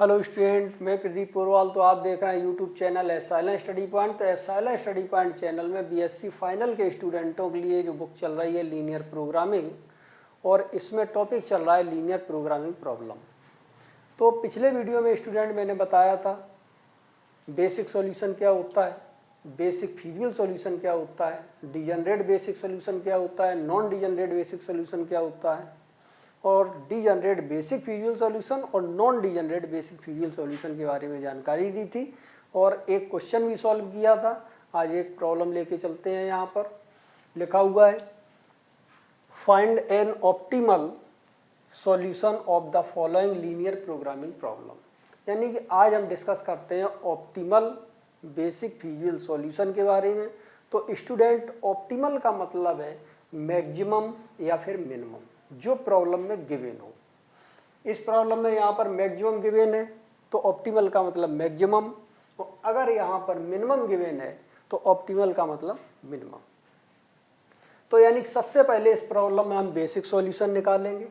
Hello student, मैं प्रदीप पोरवाल। तो आप देख रहे हैं यूट्यूब चैनल एसआईएल स्टडी पॉइंट। तो एसआईएल स्टडी पॉइंट चैनल में बीएससी फाइनल के स्टूडेंटों के लिए जो बुक चल रही है लीनियर प्रोग्रामिंग, और इसमें टॉपिक चल रहा है लीनियर प्रोग्रामिंग प्रॉब्लम। तो पिछले वीडियो में स्टूडेंट मैंने बताया था बेसिक सॉल्यूशन क्या होता है, बेसिक फीजिबल सॉल्यूशन क्या होता है, डिजनरेट बेसिक सॉल्यूशन क्या होता है, नॉन डिजनरेट बेसिक सॉल्यूशन क्या होता है, और डिजनरेट बेसिक फीजिबल सॉल्यूशन और non degenerate basic feasible solution के बारे में जानकारी दी थी, और एक क्वेश्चन भी सॉल्व किया था। आज एक प्रॉब्लम लेके चलते हैं। यहाँ पर लिखा हुआ है find an optimal solution of the following linear programming problem. यानी कि आज हम डिस्कस करते हैं ऑप्टिमल बेसिक फीजिबल सॉल्यूशन के बारे में। तो स्टूडेंट, ऑप्टिमल का मतलब है मैक्सिमम या फिर मिनिमम, जो प्रॉब्लम में गिवन हो। इस प्रॉब्लम में यहाँ पर मैक्सिमम गिवन है तो ऑप्टिमल का मतलब मैक्सिमम, और अगर यहाँ पर मिनिमम गिवन है तो ऑप्टिमल का मतलब मिनिमम। तो यानी सबसे पहले इस प्रॉब्लम में हम बेसिक सॉल्यूशन निकालेंगे,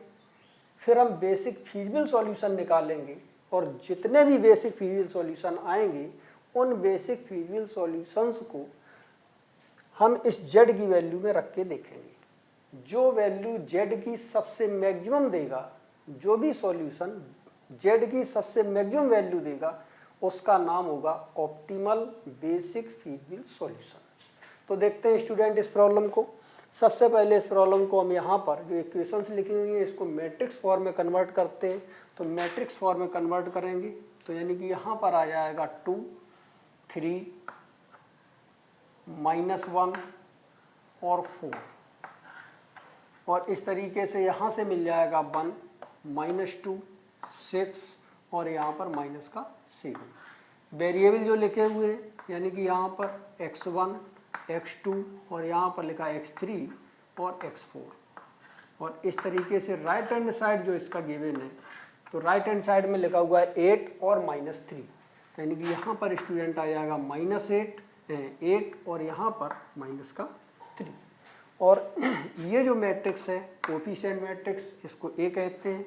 फिर हम बेसिक फीजिबल सॉल्यूशन निकालेंगे, और जितने भी बेसिक फीजिबल सॉल्यूशन आएंगे उन बेसिक फीजिबल सॉल्यूशंस को हम इस जेड की वैल्यू में रख के देखेंगे। जो वैल्यू जेड की सबसे मैक्सिमम देगा, जो भी सॉल्यूशन जेड की सबसे मैक्सिमम वैल्यू देगा, उसका नाम होगा ऑप्टिमल बेसिक फीजिबल सॉल्यूशन। तो देखते हैं स्टूडेंट इस प्रॉब्लम को। सबसे पहले इस प्रॉब्लम को हम यहाँ पर जो इक्वेशंस लिखी हुई हैं इसको मैट्रिक्स फॉर्म में कन्वर्ट करते हैं। तो मैट्रिक्स फॉर्म में कन्वर्ट करेंगे तो यानी कि यहाँ पर आ जाएगा 2 3 -1 और 4, और इस तरीके से यहाँ से मिल जाएगा 1 -2 6 और यहाँ पर -7। वेरिएबल जो लिखे हुए हैं यानी कि यहाँ पर x1 x2 और यहाँ पर लिखा x3 और x4, और इस तरीके से राइट हैंड साइड जो इसका गिवन है, तो राइट हैंड साइड में लिखा हुआ है 8 और -3, यानी कि यहाँ पर स्टूडेंट आ जाएगा -8 और यहाँ पर -3। और ये जो मैट्रिक्स है कोफिशिएंट मैट्रिक्स, इसको A कहते हैं,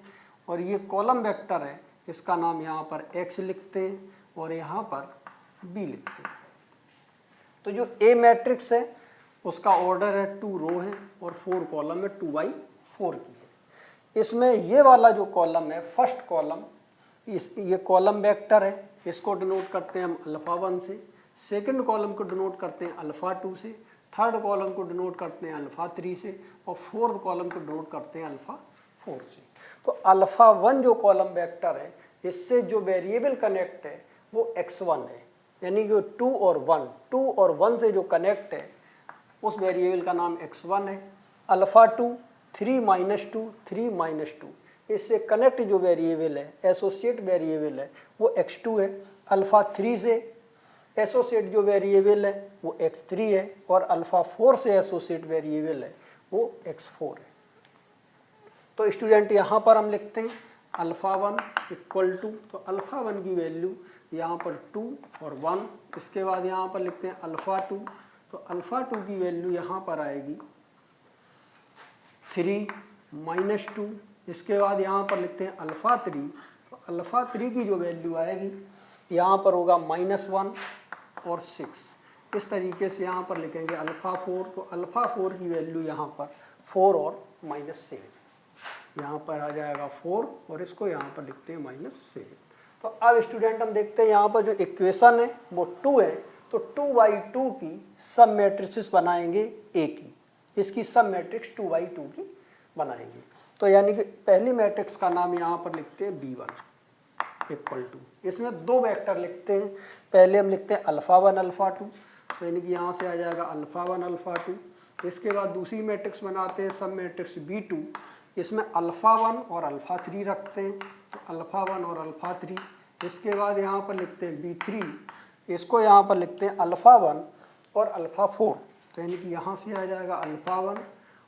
और ये कॉलम वेक्टर है, इसका नाम यहाँ पर X लिखते हैं और यहाँ पर B लिखते हैं। तो जो A मैट्रिक्स है उसका ऑर्डर है 2 रो है और 4 कॉलम है, 2×4 की है। इसमें ये वाला जो कॉलम है फर्स्ट कॉलम, ये कॉलम वेक्टर है, इसको डिनोट करते हैं हम अल्फ़ा 1 से। सेकंड कॉलम को डिनोट करते हैं अल्फ़ा 2 से, थर्ड कॉलम को डिनोट करते हैं अल्फ़ा 3 से, और फोर्थ कॉलम को डिनोट करते हैं अल्फ़ा 4 से। तो अल्फ़ा 1 जो कॉलम वेक्टर है, इससे जो वेरिएबल कनेक्ट है वो x1 है, यानी कि 2 और 1 से जो कनेक्ट है उस वेरिएबल का नाम x1 है। अल्फ़ा 2 3 -2 इससे कनेक्ट जो वेरिएबल है, एसोसिएट वेरिएबल है, वो x2 है। अल्फ़ा 3 से एसोसिएट जो वेरिएबल है वो x3 है, और अल्फ़ा 4 से एसोसिएट वेरिएबल है वो x4 है। तो स्टूडेंट यहाँ पर हम लिखते हैं अल्फ़ा 1 = तो अल्फ़ा 1 की वैल्यू यहाँ पर 2 और 1, इसके बाद यहाँ पर लिखते हैं अल्फ़ा 2, तो अल्फ़ा 2 की वैल्यू यहाँ पर आएगी 3 -2, इसके बाद यहाँ पर लिखते हैं अल्फ़ा 3, तो अल्फ़ा 3 की जो वैल्यू आएगी यहाँ पर होगा -1 और 6। इस तरीके से यहाँ पर लिखेंगे अल्फ़ा 4, तो अल्फ़ा 4 की वैल्यू यहाँ पर 4 और -7, यहाँ पर आ जाएगा 4 और इसको यहाँ पर लिखते हैं -7। तो अब स्टूडेंट हम देखते हैं यहाँ पर जो इक्वेशन है वो 2 है, तो 2×2 की सब मैट्रिसेस बनाएंगे A की, इसकी सब मैट्रिक्स 2×2 की बनाएंगे। तो यानी कि पहली मैट्रिक्स का नाम यहाँ पर लिखते हैं B1 =, इसमें 2 वेक्टर लिखते हैं। पहले हम लिखते हैं अल्फ़ा 1 अल्फ़ा 2, तो यानी कि यहाँ से आ जाएगा अल्फ़ा 1 अल्फ़ा 2। इसके बाद दूसरी मैट्रिक्स बनाते हैं सब मैट्रिक्स B2, इसमें अल्फ़ा 1 और अल्फ़ा 3 रखते हैं, तो अल्फ़ा 1 और अल्फ़ा 3। इसके बाद यहाँ पर लिखते हैं B3, इसको यहाँ पर लिखते हैं अल्फ़ा 1 और अल्फ़ा 4, तो यानी कि यहाँ से आ जाएगा अल्फ़ा 1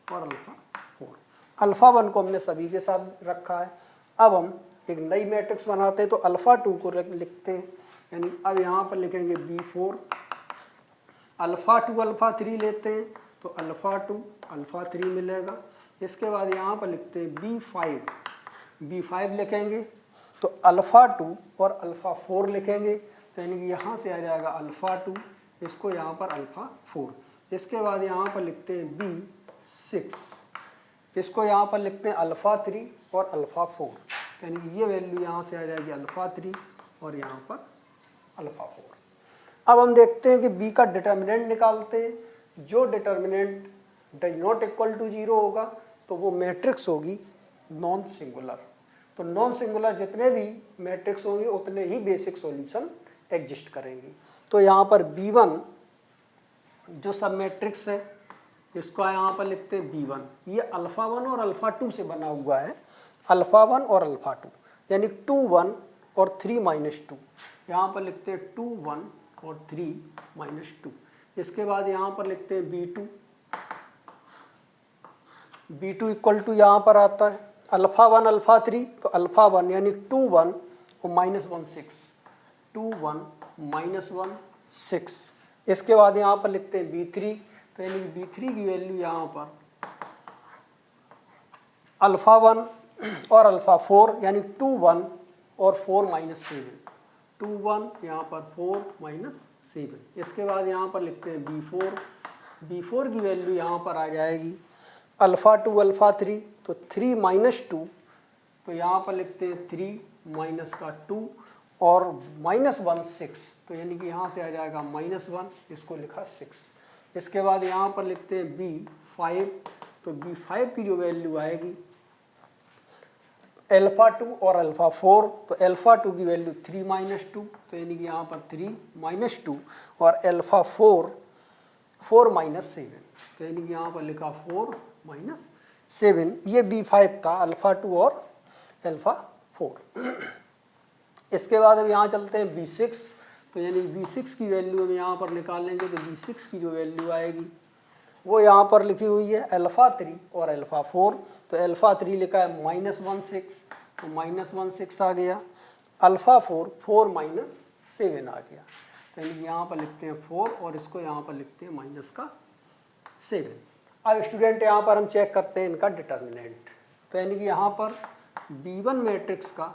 और अल्फ़ा 4। अल्फ़ा 1 को हमने सभी के साथ रखा है। अब हम एक नई मैट्रिक्स बनाते हैं, तो अल्फ़ा 2 को लिखते हैं, यानी अब यहाँ पर लिखेंगे B4, अल्फ़ा 2 अल्फ़ा 3 लेते हैं तो अल्फ़ा 2 अल्फ़ा 3 मिलेगा। इसके बाद यहाँ पर लिखते हैं B5 लिखेंगे, तो अल्फ़ा 2 और अल्फ़ा 4 लिखेंगे, तो यानी कि यहाँ से आ जाएगा अल्फ़ा 2, इसको यहाँ पर अल्फ़ा 4। इसके बाद यहाँ पर लिखते हैं B6, इसको यहाँ पर लिखते हैं अल्फ़ा 3 और अल्फ़ा 4, यानी कि ये वैल्यू यहाँ से आ जाएगी अल्फ़ा 3 और यहाँ पर अल्फ़ा 4। अब हम देखते हैं कि B का डिटर्मिनेंट निकालते हैं। जो determinant does not equal to 0 होगा तो वो मैट्रिक्स होगी नॉन सिंगुलर। तो नॉन सिंगुलर जितने भी मैट्रिक्स होंगे उतने ही बेसिक सॉल्यूशन एग्जिस्ट करेंगी। तो यहाँ पर B1 जो सब मैट्रिक्स है इसको यहाँ पर लिखते हैं B1, ये अल्फ़ा 1 और अल्फ़ा 2 से बना हुआ है, अल्फ़ा 1 और अल्फ़ा 2, यानी 2 1 और 3 -2। यहाँ पर लिखते हैं 2 1 और 3 -2। इसके बाद यहाँ पर लिखते हैं B2, B2 इक्वल टू यहाँ पर आता है अल्फ़ा 1 अल्फ़ा 3, तो अल्फ़ा 1 यानी 2 1 और -1 6, 2 1 -1 6। इसके बाद यहाँ पर लिखते हैं B3, तो यानी B3 की वैल्यू यहाँ पर अल्फ़ा 1 और अल्फ़ा 4, यानी 2 1 और 4 -7, 2 1 यहाँ पर 4 -7। इसके बाद यहाँ पर लिखते हैं B4, B4 की वैल्यू यहाँ पर आ जाएगी अल्फ़ा 2 अल्फ़ा 3, तो 3 -2, तो यहाँ पर लिखते हैं 3 -2 और -1 6, तो यानी कि यहाँ से आ जाएगा -1, इसको लिखा 6। इसके बाद यहाँ पर लिखते हैं B5, तो B5 की जो वैल्यू आएगी अल्फ़ा 2 और अल्फ़ा 4, तो अल्फ़ा 2 की वैल्यू 3 -2, तो यानी कि यहाँ पर 3 -2 और अल्फ़ा 4 4 -7, तो यानी कि यहाँ पर लिखा 4 -7। ये B5 था, अल्फ़ा 2 और अल्फ़ा 4। इसके बाद अब यहाँ चलते हैं B6, तो यानी B6 की वैल्यू हम यहाँ पर निकाल लेंगे, तो B6 की जो वैल्यू आएगी वो यहाँ पर लिखी हुई है अल्फ़ा 3 और अल्फ़ा 4, तो अल्फ़ा 3 लिखा है -1 6, तो -1 6 आ गया, अल्फ़ा 4 4 -7 आ गया, तो यानी यहाँ पर लिखते हैं 4 और इसको यहाँ पर लिखते हैं -7। अब स्टूडेंट यहाँ पर हम चेक करते हैं इनका डिटर्मिनेंट, तो यानी कि यहाँ पर B1 मैट्रिक्स का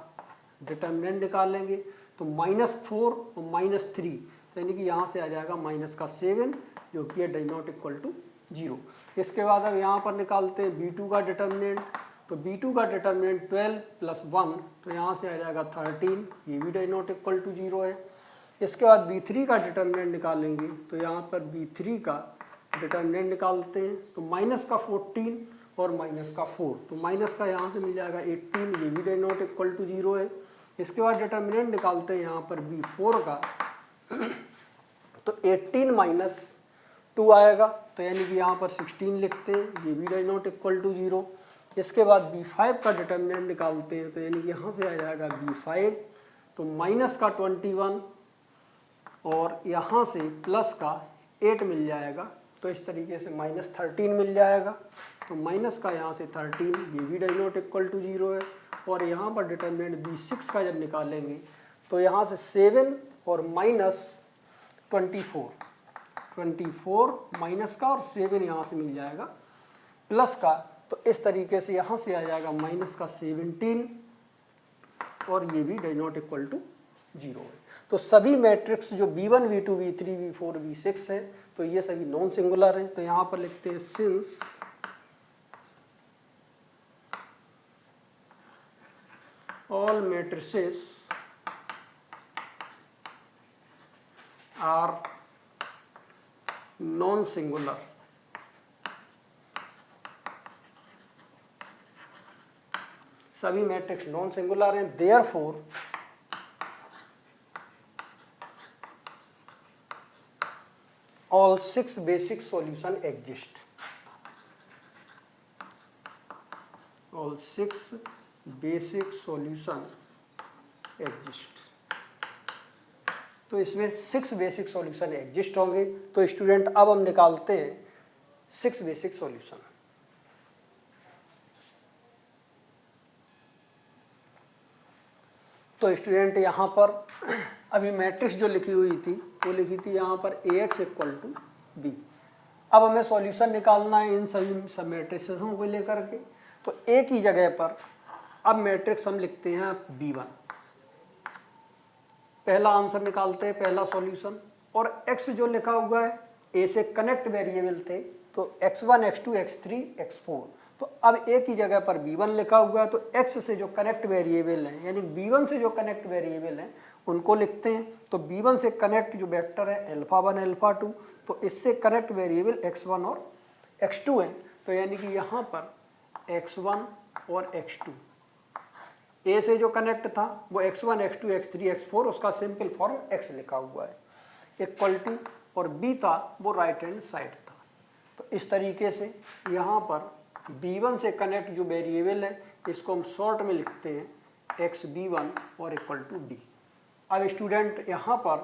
डिटर्मिनेंट निकालेंगे, तो -4 और -3, तो यानी कि यहाँ से आ जाएगा -7, जो कि है डज नॉट इक्वल टू 0। इसके बाद अब यहाँ पर निकालते हैं B2 का डिटर्मिनेंट, तो B2 का डिटर्मिनेंट 12 + 1, तो यहाँ से आ जाएगा 13, ये भी डज नॉट इक्वल टू 0 है। इसके बाद B3 का डिटर्मिनेंट निकालेंगे, तो यहाँ पर B3 का डिटर्मिनेंट निकालते हैं, तो -14 और -4, तो माइनस का यहाँ से मिल जाएगा 18, ये भी डज नॉट इक्वल टू 0 है। इसके बाद डिटर्मिनेंट निकालते हैं यहाँ पर B4 का, तो 18 - 2 आएगा, तो यानी कि यहाँ पर 16 लिखते हैं, ये भी डज नॉट इक्वल टू 0। इसके बाद B5 का डिटर्मिनेंट निकालते हैं, तो यानी कि यहाँ से आ जाएगा B5, तो -21 और यहाँ से प्लस का 8 मिल जाएगा, तो इस तरीके से -13 मिल जाएगा, तो माइनस का यहाँ से 13, ये भी डज नॉट इक्वल टू 0 है। और यहाँ पर डिटर्मिनेंट B6 का जब निकालेंगे, तो यहाँ से 7 और -24 माइनस का और 7 यहाँ से मिल जाएगा प्लस का, तो इस तरीके से यहाँ से आ जाएगा -17 और ये भी डज नॉट इक्वल टू 0 है। तो सभी मैट्रिक्स जो B1 B2 B3 B4 B6 है, तो ये सभी नॉन सिंगुलर हैं, तो यहाँ पर लिखते हैं since all matrices are non-singular, सभी मैट्रिक्स नॉन सिंगुलर हैं, therefore all 6 basic solution exist, all 6 basic solution exist. तो इसमें 6 बेसिक सॉल्यूशन एग्जिस्ट होंगे। तो स्टूडेंट अब हम निकालते हैं 6 बेसिक सॉल्यूशन। तो स्टूडेंट यहाँ पर अभी मैट्रिक्स जो लिखी हुई थी वो लिखी थी यहाँ पर AX = B। अब हमें सॉल्यूशन निकालना है इन सभी सब मैट्रिक्सों को लेकर के। तो एक ही जगह पर अब मैट्रिक्स हम लिखते हैं B1, पहला आंसर निकालते हैं, पहला सॉल्यूशन। और x जो लिखा हुआ है, a से कनेक्ट वेरिएबल थे तो x1 x2 x3 x4, तो अब एक ही जगह पर B1 लिखा हुआ है, तो x से जो कनेक्ट वेरिएबल हैं यानी B1 से जो कनेक्ट वेरिएबल हैं उनको लिखते हैं। तो B1 से कनेक्ट जो वेक्टर है अल्फा 1 अल्फा 2, तो इससे कनेक्ट वेरिएबल x1 और x2 हैं। तो यानी कि यहाँ पर x1 और x2, a से जो कनेक्ट था वो x1 x2 x3 x4, उसका सिंपल फॉर्म x लिखा हुआ है, इक्वल टू, और b था वो राइट हैंड साइड था। तो इस तरीके से यहाँ पर B1 से कनेक्ट जो वेरिएबल है इसको हम शॉर्ट में लिखते हैं xB1 और इक्वल टू d। अब स्टूडेंट यहाँ पर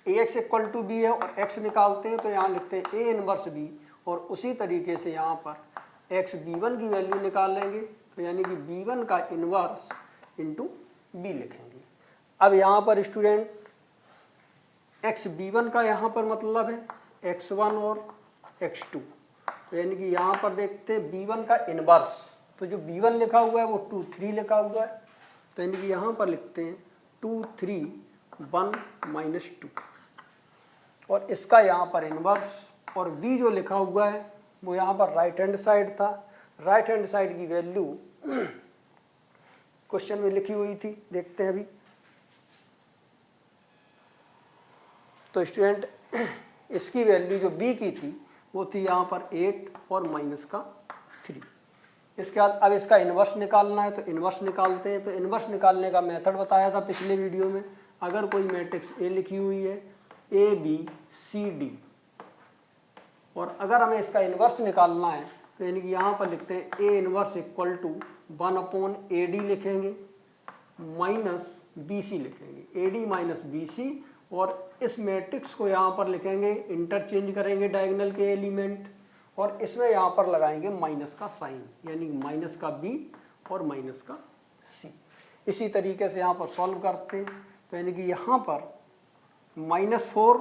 ax इक्वल टू b है और x निकालते हैं, तो यहाँ लिखते हैं a इनवर्स b, और उसी तरीके से यहाँ पर xB1 की वैल्यू निकालेंगे, तो यानी कि B1 का इनवर्स इंटू b लिखेंगे। अब यहाँ पर स्टूडेंट xB1 का यहाँ पर मतलब है x1 और x2, तो यानी कि यहाँ पर देखते हैं B1 का इनवर्स, तो जो B1 लिखा हुआ है वो 2 3 लिखा हुआ है, तो यानी कि यहाँ पर लिखते हैं 2 3 1 -2, और इसका यहाँ पर इनवर्स, और v जो लिखा हुआ है वो यहाँ पर राइट हैंड साइड था, राइट हैंड साइड की वैल्यू क्वेश्चन में लिखी हुई थी, देखते हैं अभी। तो स्टूडेंट इसकी वैल्यू जो b की थी वो थी यहाँ पर 8 और -3। इसके बाद अब इसका इन्वर्स निकालना है, तो इन्वर्स निकालते हैं। तो इन्वर्स निकालने का मेथड बताया था पिछले वीडियो में। अगर कोई मैट्रिक्स A लिखी हुई है A B C D, और अगर हमें इसका इन्वर्स निकालना है तो यानी कि यहाँ पर लिखते हैं A inverse equal to 1/AD लिखेंगे, माइनस BC लिखेंगे, AD माइनस BC, और इस मैट्रिक्स को यहाँ पर लिखेंगे, इंटरचेंज करेंगे डायगोनल के एलिमेंट, और इसमें यहाँ पर लगाएंगे माइनस का साइन, यानी माइनस का B और माइनस का C। इसी तरीके से यहाँ पर सॉल्व करते हैं, तो यानी कि यहाँ पर -4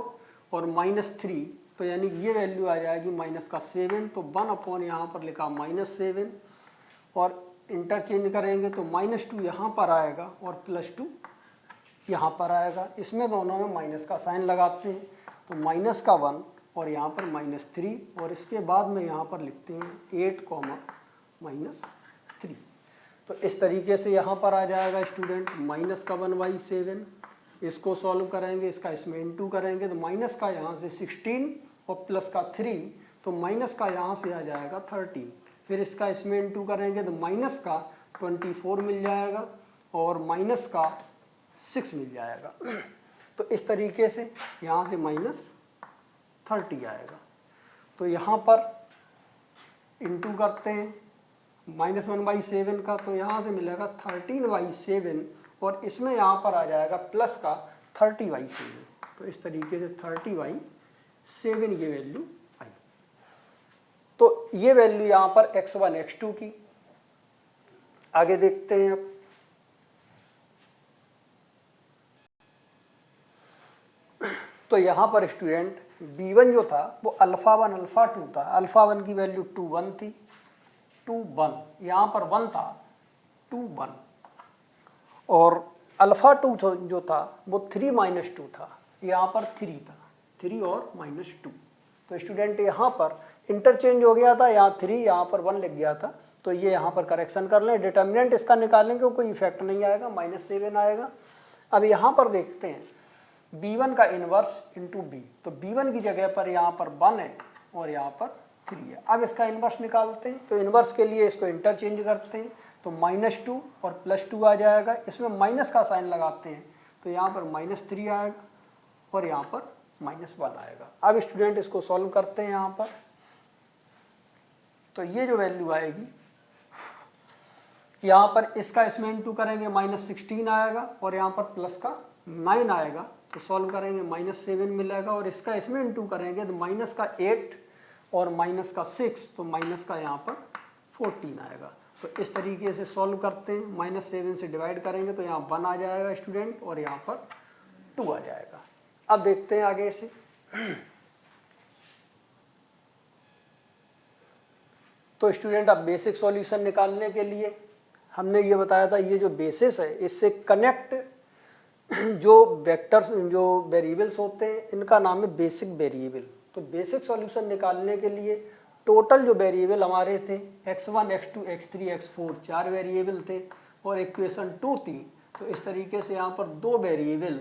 और -3, तो यानी कि ये वैल्यू आ जाएगी -7, तो 1 यहाँ पर लिखा -7, और इंटरचेंज करेंगे तो -2 यहाँ पर आएगा और +2 यहाँ पर आएगा। इसमें दोनों में माइनस का साइन लगाते हैं, तो -1 और यहाँ पर -3, और इसके बाद में यहाँ पर लिखते हैं 8, -3। तो इस तरीके से यहाँ पर आ जाएगा स्टूडेंट -1/7। इसको सॉल्व करेंगे, इसका इसमें इनटू करेंगे, तो माइनस का यहाँ से 16 और प्लस का 3, तो माइनस का यहाँ से आ जाएगा 13। फिर इसका इसमें इनटू करेंगे तो माइनस का 24 मिल जाएगा और माइनस का 6 मिल जाएगा। तो इस तरीके से यहाँ से -30 आएगा। तो यहाँ पर इंटू करते हैं -1/7 का, तो यहाँ से मिलेगा 13/7, और इसमें यहाँ पर आ जाएगा प्लस का 30/7। तो इस तरीके से 30/7 ये वैल्यू आई। तो ये वैल्यू यहाँ पर x1 x2 की। आगे देखते हैं अब। तो यहाँ पर स्टूडेंट B1 जो था वो α1 α2 था। α1 की वैल्यू 2 1 थी, 2 1, यहाँ पर 1 था, 2 1, और α2 जो था वो 3 -2 था, यहाँ पर 3 था, 3 और -2। तो स्टूडेंट यहाँ पर इंटरचेंज हो गया था, यहाँ 3 यहाँ पर 1 लिख गया था, तो ये यहाँ पर करेक्शन कर लें। डिटर्मिनेंट इसका निकालेंगे, कोई इफेक्ट नहीं आएगा, -7 आएगा। अब यहाँ पर देखते हैं B1 का इनवर्स इंटू B, तो B1 की जगह पर यहाँ पर 1 है और यहाँ पर 3 है। अब इसका इनवर्स निकालते हैं, तो इनवर्स के लिए इसको इंटरचेंज करते हैं, तो -2 और +2 आ जाएगा। इसमें माइनस का साइन लगाते हैं, तो यहाँ पर -3 आएगा और यहाँ पर -1 आएगा। अब स्टूडेंट इसको सॉल्व करते हैं यहाँ पर, तो ये जो वैल्यू आएगी यहाँ पर इसका इसमें इंटू करेंगे -16 आएगा और यहाँ पर प्लस का 9 आएगा। तो सॉल्व करेंगे -7 मिलेगा, और इसका इसमें इंटू करेंगे तो माइनस का 8 और माइनस का 6, तो माइनस का यहाँ पर 14 आएगा। तो इस तरीके से सॉल्व करते हैं, -7 से डिवाइड करेंगे तो यहाँ 1 आ जाएगा स्टूडेंट और यहाँ पर 2 आ जाएगा। अब देखते हैं आगे से। तो स्टूडेंट अब बेसिक सॉल्यूशन निकालने के लिए हमने ये बताया था ये जो बेसिस है इससे कनेक्ट जो वेक्टर्स जो वेरिएबल्स होते हैं इनका नाम है बेसिक वेरिएबल। तो बेसिक सॉल्यूशन निकालने के लिए टोटल जो वेरिएबल हमारे थे x1 x2 x3 x4 4 variable थे और इक्वेशन 2 थी। तो इस तरीके से यहाँ पर 2 वेरिएबल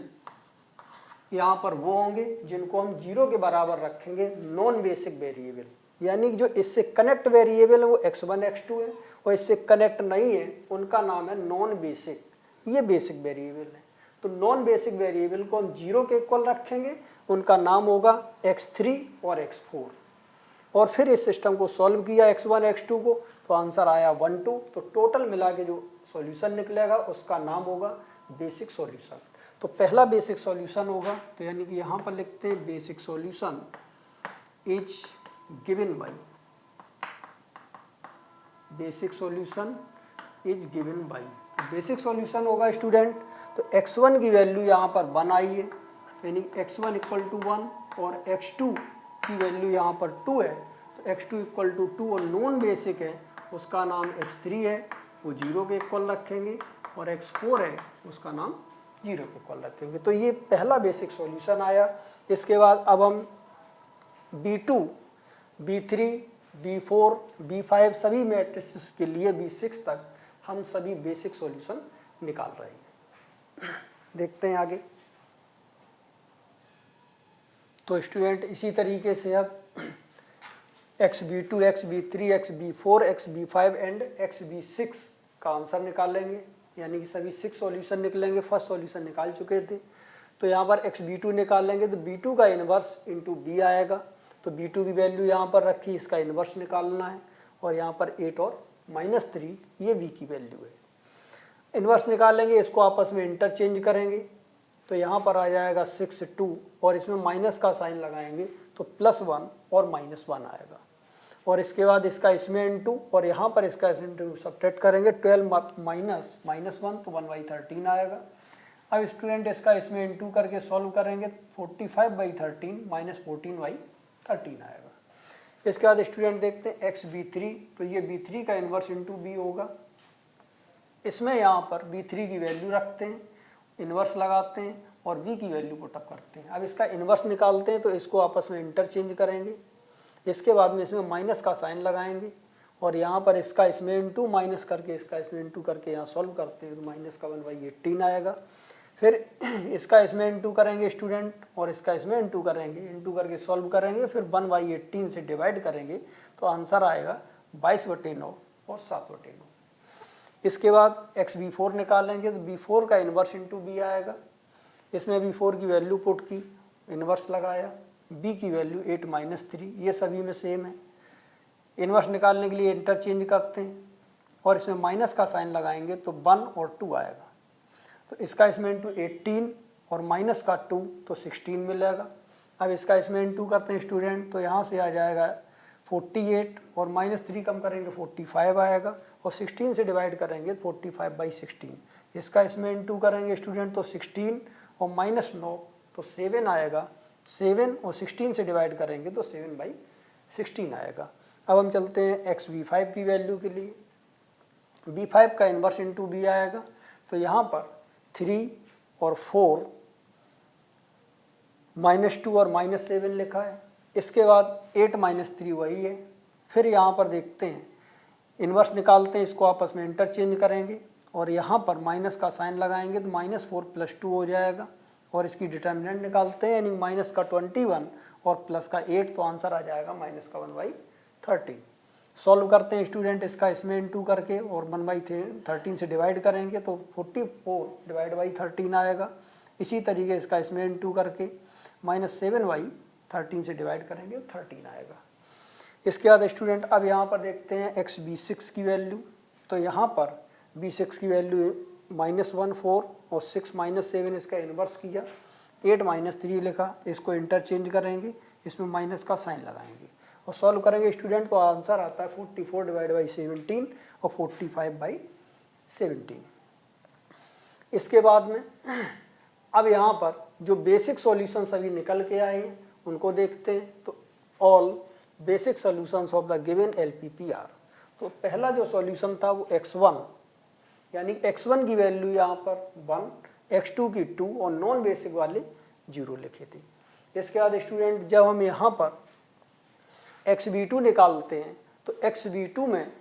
यहाँ पर वो होंगे जिनको हम 0 के बराबर रखेंगे नॉन बेसिक वेरिएबल, यानी जो इससे कनेक्ट वेरिएबल है वो x1 x2 है और इससे कनेक्ट नहीं है उनका नाम है नॉन बेसिक, ये बेसिक वेरिएबल है। तो नॉन बेसिक वेरिएबल को हम 0 के इक्वल रखेंगे, उनका नाम होगा x3 और x4। और फिर इस सिस्टम को सॉल्व किया x1 x2 को तो आंसर आया 1 2। तो टोटल मिला के जो सॉल्यूशन निकलेगा उसका नाम होगा बेसिक सॉल्यूशन। तो पहला बेसिक सॉल्यूशन होगा, तो यानी कि यहाँ पर लिखते हैं basic solution is given by, basic solution is given by. तो बेसिक सॉल्यूशन होगा स्टूडेंट, तो x1 की वैल्यू यहाँ पर 1 आई है, यानी x1 इक्वल टू 1 और x2 की वैल्यू यहाँ पर 2 है। तो x2 इक्वल टू 2 और नॉन बेसिक है उसका नाम x3 है, वो 0 के इक्वल रखेंगे, और x4 है उसका नाम 0 के इक्वल रखेंगे। तो ये पहला बेसिक सॉल्यूशन आया। इसके बाद अब हम B2, B3, B4, B5 सभी मैट्रिसेस के लिए B6 तक हम सभी बेसिक सॉल्यूशन निकाल रहे हैं। देखते हैं आगे। तो स्टूडेंट इसी तरीके से अब XB2, XB3, XB4, XB5 and XB6 का आंसर निकालेंगे, यानी कि सभी 6 सॉल्यूशन निकलेंगे। फर्स्ट सॉल्यूशन निकाल चुके थे। तो यहाँ पर XB2 निकालेंगे तो B2 का इन्वर्स इंटू B आएगा। तो B2 की वैल्यू यहाँ पर रखी, इसका इन्वर्स निकालना है, और यहाँ पर 8 और -3 ये V की वैल्यू है। इन्वर्स निकालेंगे, इसको आपस में इंटरचेंज करेंगे, तो यहाँ पर आ जाएगा 6 2 और इसमें माइनस का साइन लगाएंगे तो +1 और -1 आएगा। और इसके बाद इसका इसमें इंटू और यहाँ पर इसका इंटू सब्ट्रैक्ट करेंगे, 12 माइनस -1 तो 1/13 आएगा। अब स्टूडेंट इसका इसमें इंटू करके सॉल्व करेंगे, 45/13 -14/13 आएगा। इसके बाद स्टूडेंट देखते हैं XB3, तो ये B3 का इन्वर्स इंटू B होगा। इसमें यहाँ पर B3 की वैल्यू रखते हैं, इन्वर्स लगाते हैं और B की वैल्यू पुटअप करते हैं। अब इसका इन्वर्स निकालते हैं तो इसको आपस में इंटरचेंज करेंगे। इसके बाद में इसमें माइनस का साइन लगाएंगे और यहाँ पर इसका इसमें इंटू माइनस करके इसका इसमें इंटू करके यहाँ सॉल्व करते हैं, तो माइनस का 1/18 आएगा। फिर इसका इसमें इंटू करेंगे स्टूडेंट और इसका इसमें इंटू करेंगे, इंटू करके सॉल्व करेंगे, फिर 1/18 से डिवाइड करेंगे तो आंसर आएगा 22/9 और 7/9। इसके बाद XB4 निकालेंगे तो B4 का इन्वर्स इंटू B आएगा। इसमें B4 की वैल्यू पुट की, इन्वर्स लगाया, B की वैल्यू 8 -3, ये सभी में सेम है। इन्वर्स निकालने के लिए इंटरचेंज करते हैं और इसमें माइनस का साइन लगाएंगे तो 1 और 2 आएगा। तो इसका इसमें इंटू 18 और माइनस का 2 तो 16 मिलेगा। अब इसका इसमें इंटू करते हैं स्टूडेंट, तो यहाँ से आ जाएगा 48 और -3 कम करेंगे 45 आएगा, और 16 से डिवाइड करेंगे 45/16। इसका इसमें इंटू करेंगे स्टूडेंट तो 16 और -9 तो 7 आएगा, 7 और 16 से डिवाइड करेंगे तो 7/16 आएगा। अब हम चलते हैं XB5 की वैल्यू के लिए। B5 का इन्वर्स इंटू B आएगा, तो यहाँ पर 3 और 4 -2 और -7 लिखा है। इसके बाद 8 -3 वही है। फिर यहाँ पर देखते हैं, इन्वर्स निकालते हैं, इसको आपस में इंटरचेंज करेंगे और यहाँ पर माइनस का साइन लगाएंगे तो -4 + 2 हो जाएगा, और इसकी डिटर्मिनेंट निकालते हैं, यानी माइनस का 21 और प्लस का 8 तो आंसर आ जाएगा -1/13। सॉल्व करते हैं स्टूडेंट, इसका इसमें इंटू करके और 1/13 से डिवाइड करेंगे तो 44/13 आएगा। इसी तरीके इसका इसमें इंटू करके -7/13 से डिवाइड करेंगे 13 आएगा। इसके बाद स्टूडेंट अब यहाँ पर देखते हैं XB6 की वैल्यू। तो यहाँ पर B6 की वैल्यू -1 4 और 6 -7 इसका इन्वर्स किया, 8 -3 लिखा, इसको इंटरचेंज करेंगे, इसमें माइनस का साइन लगाएंगे और सॉल्व करेंगे स्टूडेंट, तो आंसर आता है 44/17 और 45/17। इसके बाद में अब यहाँ पर जो बेसिक सॉल्यूशन सभी निकल के आए हैं उनको देखते हैं। तो all basic solutions of the given LPPR। तो पहला जो सॉल्यूशन था वो X1 यानी x1 की वैल्यू यहाँ पर 1, x2 की 2 और नॉन बेसिक वाले 0 लिखे थे। इसके बाद स्टूडेंट जब हम यहाँ पर xv2 निकालते हैं तो xv2 में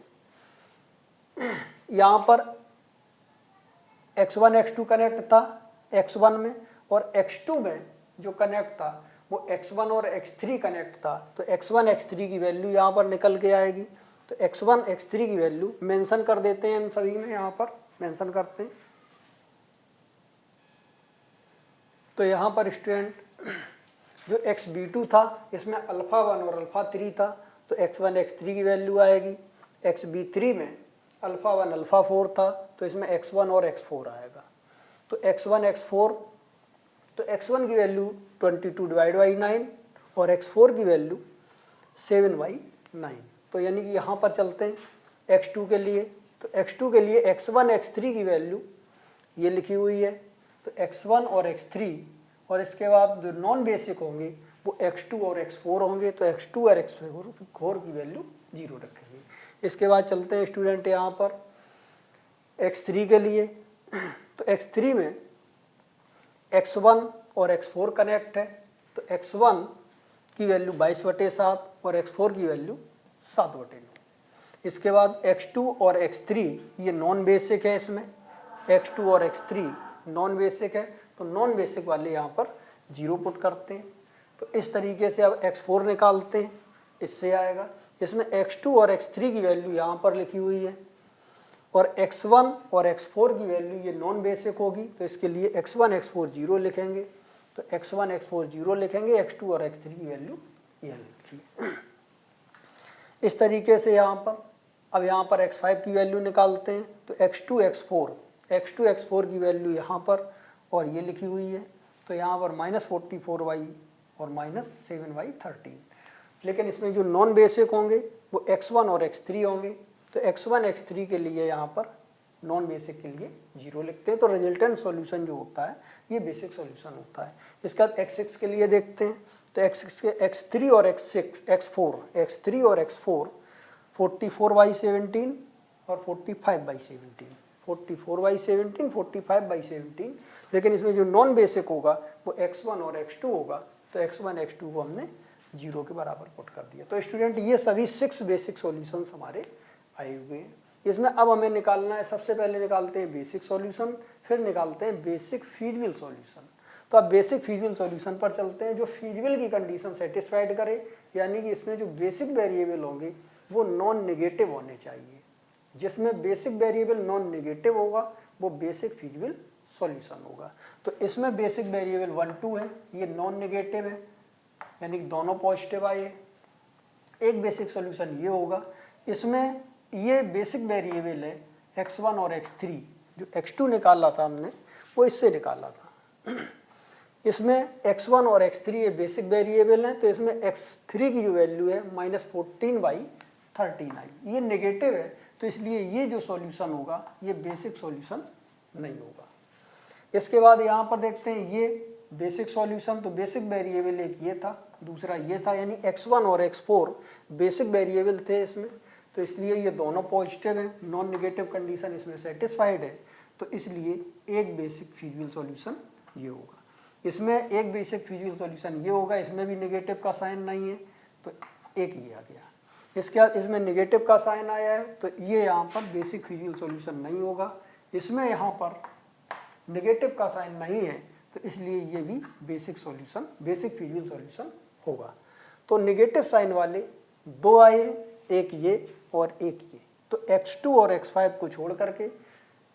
यहाँ पर x1 x2 कनेक्ट था x1 में, और x2 में जो कनेक्ट था वो x1 और x3 कनेक्ट था। तो x1 x3 की वैल्यू यहाँ पर निकल के आएगी। तो x1 x3 की वैल्यू मेंशन कर देते हैं हम सभी में, यहाँ पर मेंशन करते हैं। तो यहाँ पर स्टूडेंट जो xv2 था इसमें अल्फा 1 और अल्फा 3 था, तो x1 x3 की वैल्यू आएगी। xv3 में अल्फा 1 अल्फा 4 था, तो इसमें x1 और x4 आएगा। तो x1 x4, तो x1 की वैल्यू 22/9 और x4 की वैल्यू 7/9। तो यानी कि यहाँ पर चलते हैं x2 के लिए। तो x2 के लिए x1 x3 की वैल्यू ये लिखी हुई है। तो x1 और x3 और इसके बाद जो नॉन बेसिक होंगे वो x2 और x4 होंगे। तो x2 और x4 की वैल्यू 0 रखेंगे। इसके बाद चलते हैं स्टूडेंट यहाँ पर x3 के लिए। तो x3 में x1 और x4 कनेक्ट है। तो x1 की वैल्यू 22/7 और x4 की वैल्यू 7/9। इसके बाद x2 और x3 ये नॉन बेसिक है, इसमें x2 और x3 नॉन बेसिक है, तो नॉन बेसिक वाले यहाँ पर 0 पुट करते हैं। तो इस तरीके से अब x4 निकालते हैं, इससे आएगा। इसमें x2 और x3 की वैल्यू यहाँ पर लिखी हुई है, और x1 और x4 की वैल्यू ये नॉन बेसिक होगी, तो इसके लिए x1 x4 0 लिखेंगे। तो x1 x4 0 लिखेंगे, x2 और x3 की वैल्यू ये लिखी। इस तरीके से यहाँ पर अब यहाँ पर x5 की वैल्यू निकालते हैं। तो x2 x4 की वैल्यू यहाँ पर और ये लिखी हुई है। तो यहाँ पर -44y और -7y13। लेकिन इसमें जो नॉन बेसिक होंगे वो x1 और x3 होंगे। तो x1 x3 के लिए यहाँ पर नॉन बेसिक के लिए 0 लिखते हैं। तो रिजल्टेंट सॉल्यूशन जो होता है ये बेसिक सॉल्यूशन होता है। इसके बाद x6 के लिए देखते हैं। तो x6 के x3 और x4 44/17 और 45/17, 44/17 45/17। लेकिन इसमें जो नॉन बेसिक होगा वो x1 और x2 होगा। तो x1 x2 को हमने 0 के बराबर पुट कर दिया। तो स्टूडेंट ये सभी 6 बेसिक सॉल्यूशंस हमारे आए हुए हैं। इसमें अब हमें निकालना है, सबसे पहले निकालते हैं बेसिक सॉल्यूशन, फिर निकालते हैं बेसिक फीजिबल सॉल्यूशन। तो अब बेसिक फीजिबल सॉल्यूशन पर चलते हैं, जो फीजिबल की कंडीशन सेटिस्फाइड करे, यानी कि इसमें जो बेसिक वेरिएबल होंगे वो नॉन नेगेटिव होने चाहिए। जिसमें बेसिक वेरिएबल नॉन नेगेटिव होगा वो बेसिक फीजिबल सॉल्यूशन होगा। तो इसमें बेसिक वेरिएबल 1 2 है, ये नॉन नेगेटिव है, यानी कि दोनों पॉजिटिव आए। एक बेसिक सॉल्यूशन ये होगा, इसमें ये बेसिक वेरिएबल है x1 और x3। जो x2 निकाला था हमने वो इससे निकाला था। इसमें x1 और x3 ये बेसिक वेरिएबल हैं। तो इसमें x3 की जो वैल्यू है -14/13 आई, ये नेगेटिव है। तो इसलिए ये जो सॉल्यूशन होगा ये बेसिक सॉल्यूशन नहीं होगा। इसके बाद यहाँ पर देखते हैं ये बेसिक सॉल्यूशन। तो बेसिक वेरिएबल एक ये था, दूसरा ये था, यानी x1 और x4 बेसिक वेरिएबल थे इसमें। तो इसलिए ये दोनों पॉजिटिव हैं, नॉन नेगेटिव कंडीशन इसमें सेटिस्फाइड है। तो इसलिए एक बेसिक फीजिबल सॉल्यूशन ये होगा। इसमें एक बेसिक फीजिबल सॉल्यूशन ये होगा, इसमें भी नेगेटिव का साइन नहीं है, तो एक ये आ गया। इसके बाद इसमें नेगेटिव का साइन आया है, तो ये यहाँ पर बेसिक फीजिबल सॉल्यूशन नहीं होगा। इसमें यहाँ पर नेगेटिव का साइन नहीं है, तो इसलिए ये भी basic solution, basic feasible solution होगा। तो नेगेटिव साइन वाले 2 आए, एक ये और एक ये। तो x2 और x5 को छोड़ करके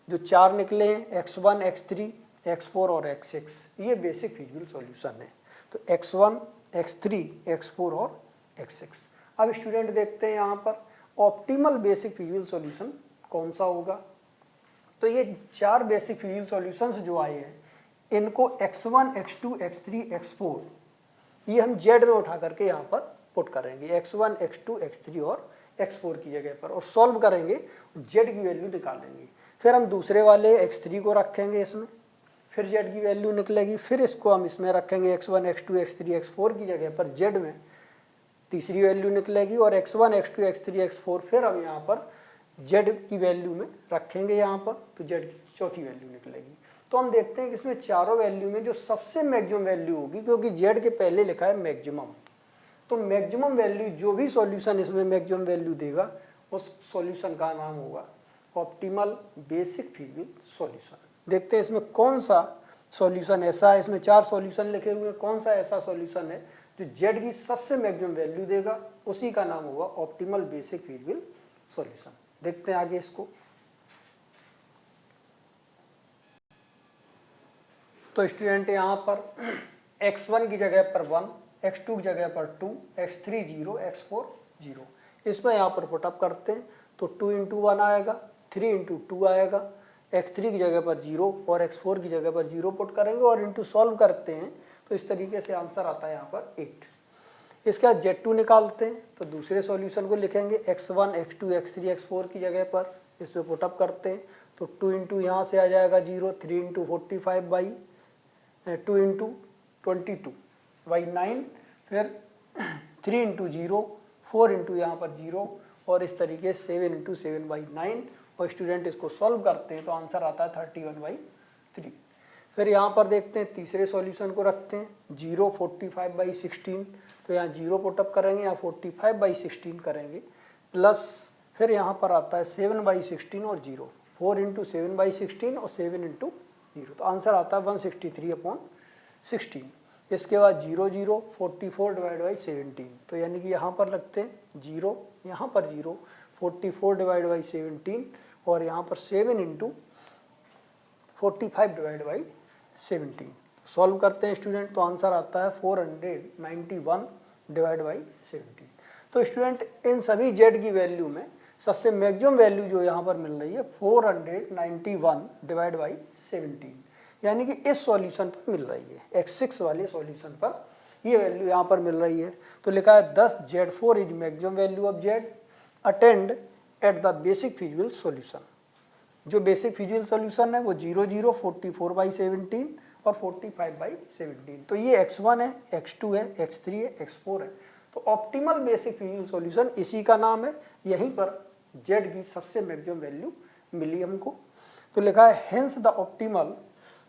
जो 4 निकले हैं, x1 x3 x4 और x6, ये बेसिक फीजिबल सॉल्यूशन है। तो x1 x3 x4 और x6। अब स्टूडेंट देखते हैं यहाँ पर ऑप्टिमल बेसिक फीजिबल सॉल्यूशन कौन सा होगा। तो ये 4 बेसिक फीजिबल सॉल्यूशंस जो आए हैं इनको x1 x2 x3 x4 ये हम z में उठा करके यहाँ पर पुट करेंगे, x1 x2 x3 और x4 की जगह पर, और सॉल्व करेंगे, z की वैल्यू निकालेंगे। फिर हम दूसरे वाले x3 को रखेंगे इसमें, फिर z की वैल्यू निकलेगी। फिर इसको हम इसमें रखेंगे x1 x2 x3 x4 की जगह पर, z में तीसरी वैल्यू निकलेगी, और x1 x2 x3 x4 फिर हम यहाँ पर जेड की वैल्यू में रखेंगे यहाँ पर, तो जेड की चौथी वैल्यू निकलेगी। तो हम देखते हैं कि इसमें चारों वैल्यू में जो सबसे मैक्सिमम वैल्यू होगी, क्योंकि जेड के पहले लिखा है मैक्सिमम, तो मैक्सिमम वैल्यू जो भी सॉल्यूशन इसमें मैक्सिमम वैल्यू देगा उस सॉल्यूशन का नाम होगा ऑप्टिमल बेसिक फीजिबल सॉल्यूशन। देखते हैं इसमें कौन सा सॉल्यूशन ऐसा है, इसमें 4 सॉल्यूशन लिखे हुए हैं, कौन सा ऐसा सॉल्यूशन है जो जेड की सबसे मैक्सिमम वैल्यू देगा, उसी का नाम होगा ऑप्टिमल बेसिक फीजिबल सॉल्यूशन। देखते हैं आगे इसको। तो स्टूडेंट यहाँ पर x1 की जगह पर 1, x2 की जगह पर 2, x3 0, x4 0, इसमें यहाँ पर पुटअप करते हैं तो 2 इंटू 1 आएगा, 3 इंटू 2 आएगा, x3 की जगह पर 0 और x4 की जगह पर 0 पुट करेंगे और इंटू सॉल्व करते हैं तो इस तरीके से आंसर आता है यहाँ पर 8। इसके बाद Z2 निकालते हैं तो दूसरे सॉल्यूशन को लिखेंगे x1, x2, x3, x4 की जगह पर, इसमें पुटअप करते हैं तो 2 इंटू यहाँ से आ जाएगा 0, 3 इंटू 45 बाई 2 इंटू 22 बाई 9, फिर 3 इंटू 0, 4 इंटू यहाँ पर 0 और इस तरीके से 7 इंटू 7 बाई 9, और स्टूडेंट इसको सॉल्व करते हैं तो आंसर आता है 31 बाई 3। फिर यहाँ पर देखते हैं तीसरे सॉल्यूशन को रखते हैं 0, 45 बाई 16, तो यहाँ 0 पुटअप करेंगे, यहाँ 45 बाई 16 करेंगे, प्लस फिर यहाँ पर आता है 7 बाई 16 और 0, 4 इंटू 7 बाई 16 और 7 इंटू 0, तो आंसर आता है 163/16। इसके बाद 0, 0, 44 डिवाइड बाई 17, तो यानी कि यहाँ पर लगते हैं 0, यहाँ पर 0, 44 डिवाइड बाई 17 और यहाँ पर 7 इंटू 45 डिवाइड बाई 17। सॉल्व करते हैं स्टूडेंट तो आंसर आता है 491 डिवाइड बाई 17। तो स्टूडेंट इन सभी जेड की वैल्यू में सबसे मैक्सिमम वैल्यू जो यहाँ पर मिल रही है 491 डिवाइड बाई 17, यानी कि इस सॉल्यूशन पर मिल रही है, x6 वाले सॉल्यूशन पर ये वैल्यू यहाँ पर मिल रही है। तो लिखा है thus Z4 is maximum value of Z attend at the basic feasible solution. जो बेसिक फिजिबल सॉल्यूशन है वो 0, 0, 44 बाई 17 और 45 बाई 17, तो ये x1 है, x2 है, x3 है, x4 है। तो ऑप्टिमल बेसिक फिजिबल सॉल्यूशन इसी का नाम है, यहीं पर Z की सबसे मैक्सिमम वैल्यू मिली हमको। तो लिखा है hence the optimal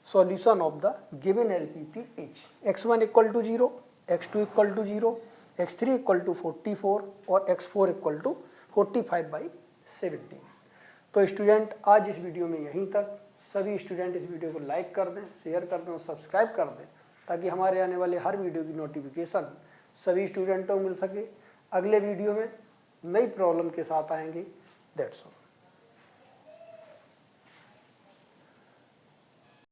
solution of the given LPP is x1 equal to 0, x2 equal to 0, x3 equal to 44 और x4 इक्वल टू 45 बाई 17। तो स्टूडेंट आज इस वीडियो में यहीं तक। सभी स्टूडेंट इस वीडियो को लाइक कर दें, शेयर कर दें और सब्सक्राइब कर दें ताकि हमारे आने वाले हर वीडियो की नोटिफिकेशन सभी स्टूडेंटों को मिल सके। अगले वीडियो में नई प्रॉब्लम के साथ आएंगे। That's all.